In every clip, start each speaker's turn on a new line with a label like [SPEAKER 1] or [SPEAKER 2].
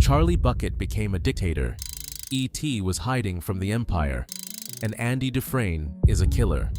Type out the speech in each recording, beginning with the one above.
[SPEAKER 1] Charlie Bucket became a dictator. E.T. was hiding from the Empire. And Andy Dufresne is a killer.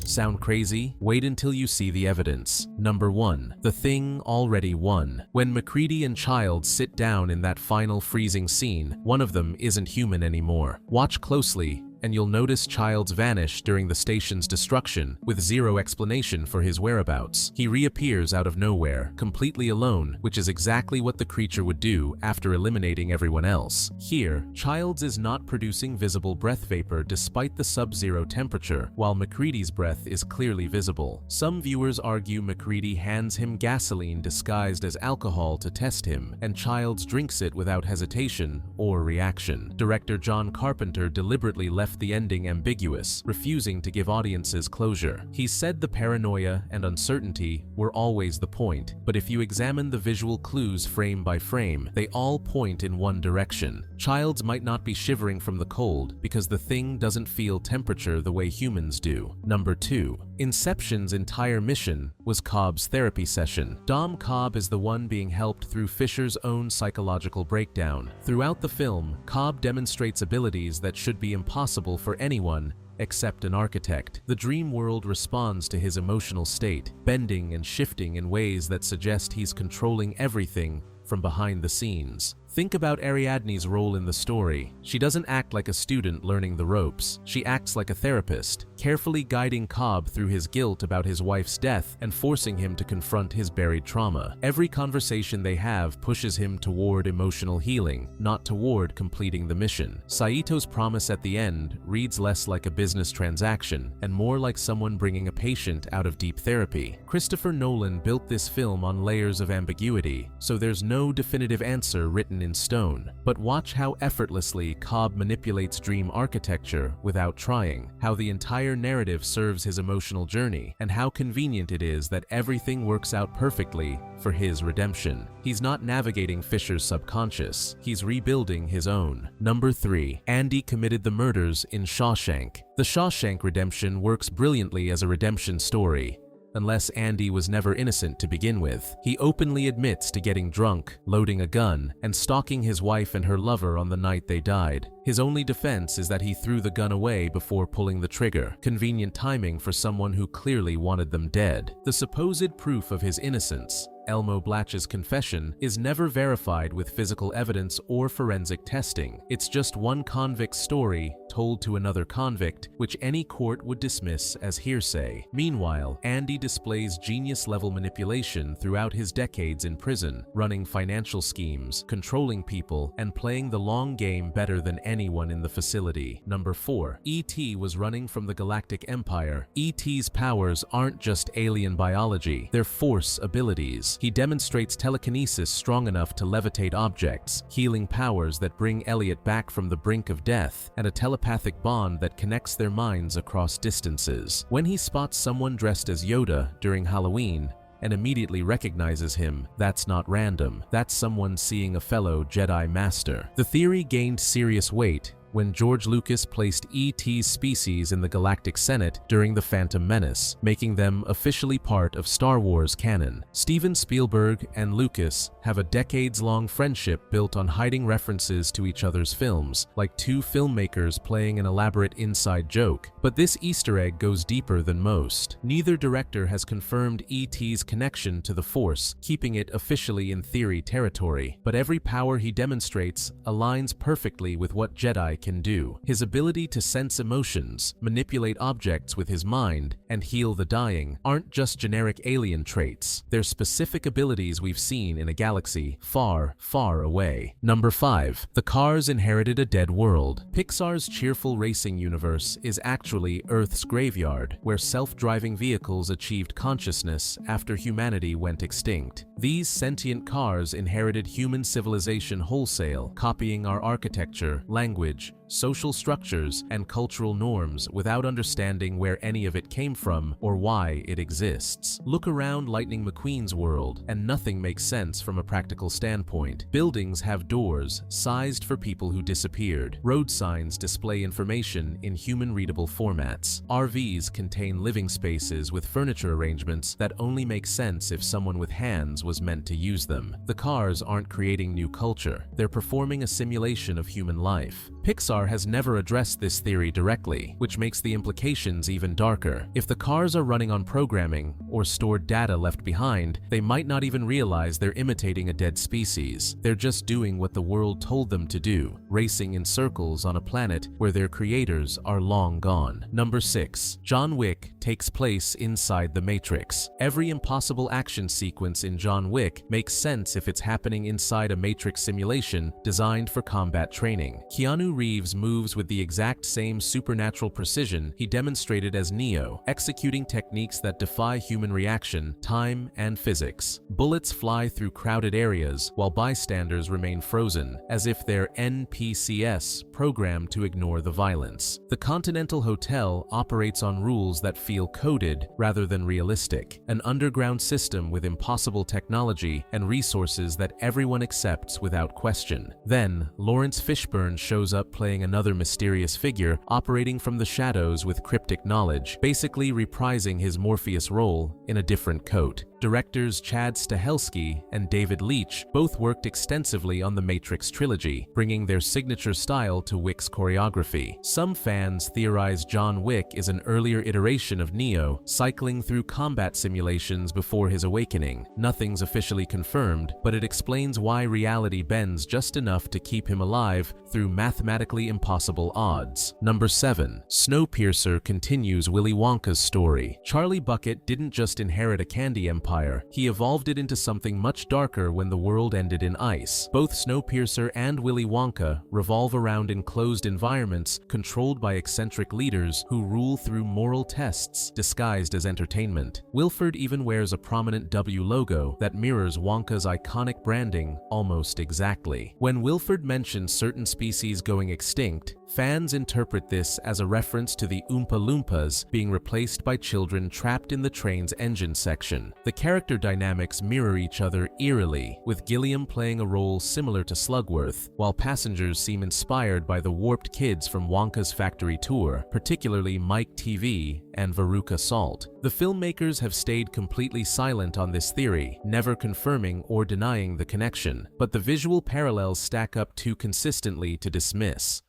[SPEAKER 1] Sound crazy? Wait until you see the evidence. Number 1. The Thing already won. When MacReady and Childs sit down in that final freezing scene, one of them isn't human anymore. Watch closely, and you'll notice Childs vanish during the station's destruction with zero explanation for his whereabouts. He reappears out of nowhere, completely alone, which is exactly what the creature would do after eliminating everyone else. Here, Childs is not producing visible breath vapor despite the sub-zero temperature, while MacReady's breath is clearly visible. Some viewers argue MacReady hands him gasoline disguised as alcohol to test him, and Childs drinks it without hesitation or reaction. Director John Carpenter deliberately left the ending ambiguous, refusing to give audiences closure. He said the paranoia and uncertainty were always the point, but if you examine the visual clues frame by frame, they all point in one direction. Childs might not be shivering from the cold because the Thing doesn't feel temperature the way humans do. Number 2. Inception's entire mission was Cobb's therapy session. Dom Cobb is the one being helped through Fisher's own psychological breakdown. Throughout the film, Cobb demonstrates abilities that should be impossible for anyone except an architect. The dream world responds to his emotional state, bending and shifting in ways that suggest he's controlling everything from behind the scenes. Think about Ariadne's role in the story. She doesn't act like a student learning the ropes. She acts like a therapist, carefully guiding Cobb through his guilt about his wife's death and forcing him to confront his buried trauma. Every conversation they have pushes him toward emotional healing, not toward completing the mission. Saito's promise at the end reads less like a business transaction and more like someone bringing a patient out of deep therapy. Christopher Nolan built this film on layers of ambiguity, so there's no definitive answer written in stone. But watch how effortlessly Cobb manipulates dream architecture without trying, how the entire narrative serves his emotional journey, and how convenient it is that everything works out perfectly for his redemption. He's not navigating Fisher's subconscious, he's rebuilding his own. Number 3. Andy committed the murders in Shawshank. The Shawshank Redemption works brilliantly as a redemption story, unless Andy was never innocent to begin with. He openly admits to getting drunk, loading a gun, and stalking his wife and her lover on the night they died. His only defense is that he threw the gun away before pulling the trigger. Convenient timing for someone who clearly wanted them dead. The supposed proof of his innocence, Elmo Blatch's confession, is never verified with physical evidence or forensic testing. It's just one convict's story told to another convict, which any court would dismiss as hearsay. Meanwhile, Andy displays genius-level manipulation throughout his decades in prison, running financial schemes, controlling people, and playing the long game better than anyone in the facility. Number 4. E.T. was running from the Galactic Empire. E.T.'s powers aren't just alien biology, they're force abilities. He demonstrates telekinesis strong enough to levitate objects, healing powers that bring Elliot back from the brink of death, and a telepathic bond that connects their minds across distances. When he spots someone dressed as Yoda during Halloween and immediately recognizes him, that's not random. That's someone seeing a fellow Jedi Master. The theory gained serious weight when George Lucas placed E.T.'s species in the Galactic Senate during The Phantom Menace, making them officially part of Star Wars canon. Steven Spielberg and Lucas have a decades-long friendship built on hiding references to each other's films, like two filmmakers playing an elaborate inside joke. But this Easter egg goes deeper than most. Neither director has confirmed E.T.'s connection to the Force, keeping it officially in theory territory. But every power he demonstrates aligns perfectly with what Jedi can do. His ability to sense emotions, manipulate objects with his mind, and heal the dying aren't just generic alien traits. They're specific abilities we've seen in a galaxy far, far away. Number 5. The Cars inherited a dead world. Pixar's cheerful racing universe is actually Earth's graveyard, where self-driving vehicles achieved consciousness after humanity went extinct. These sentient cars inherited human civilization wholesale, copying our architecture, language, social structures, and cultural norms without understanding where any of it came from or why it exists. Look around Lightning McQueen's world, and nothing makes sense from a practical standpoint. Buildings have doors sized for people who disappeared. Road signs display information in human-readable formats. RVs contain living spaces with furniture arrangements that only make sense if someone with hands was meant to use them. The cars aren't creating new culture. They're performing a simulation of human life. Pixar has never addressed this theory directly, which makes the implications even darker. If the cars are running on programming or stored data left behind, they might not even realize they're imitating a dead species. They're just doing what the world told them to do, racing in circles on a planet where their creators are long gone. Number 6. John Wick takes place inside the Matrix. Every impossible action sequence in John Wick makes sense if it's happening inside a Matrix simulation designed for combat training. Keanu Reeves moves with the exact same supernatural precision he demonstrated as Neo, executing techniques that defy human reaction, time, and physics. Bullets fly through crowded areas while bystanders remain frozen, as if they're NPCs programmed to ignore the violence. The Continental Hotel operates on rules that feel coded rather than realistic, an underground system with impossible technology and resources that everyone accepts without question. Then, Lawrence Fishburne shows up playing another mysterious figure operating from the shadows with cryptic knowledge, basically reprising his Morpheus role in a different coat. Directors Chad Stahelski and David Leitch both worked extensively on the Matrix trilogy, bringing their signature style to Wick's choreography. Some fans theorize John Wick is an earlier iteration of Neo, cycling through combat simulations before his awakening. Nothing's officially confirmed, but it explains why reality bends just enough to keep him alive through mathematically impossible odds. Number 7. Snowpiercer continues Willy Wonka's story. Charlie Bucket didn't just inherit a candy empire, he evolved it into something much darker when the world ended in ice. Both Snowpiercer and Willy Wonka revolve around enclosed environments controlled by eccentric leaders who rule through moral tests disguised as entertainment. Wilford even wears a prominent W logo that mirrors Wonka's iconic branding almost exactly. When Wilford mentions certain species going extinct, fans interpret this as a reference to the Oompa Loompas being replaced by children trapped in the train's engine section. The character dynamics mirror each other eerily, with Gilliam playing a role similar to Slugworth, while passengers seem inspired by the warped kids from Wonka's factory tour, particularly Mike TV and Veruca Salt. The filmmakers have stayed completely silent on this theory, never confirming or denying the connection, but the visual parallels stack up too consistently to dismiss.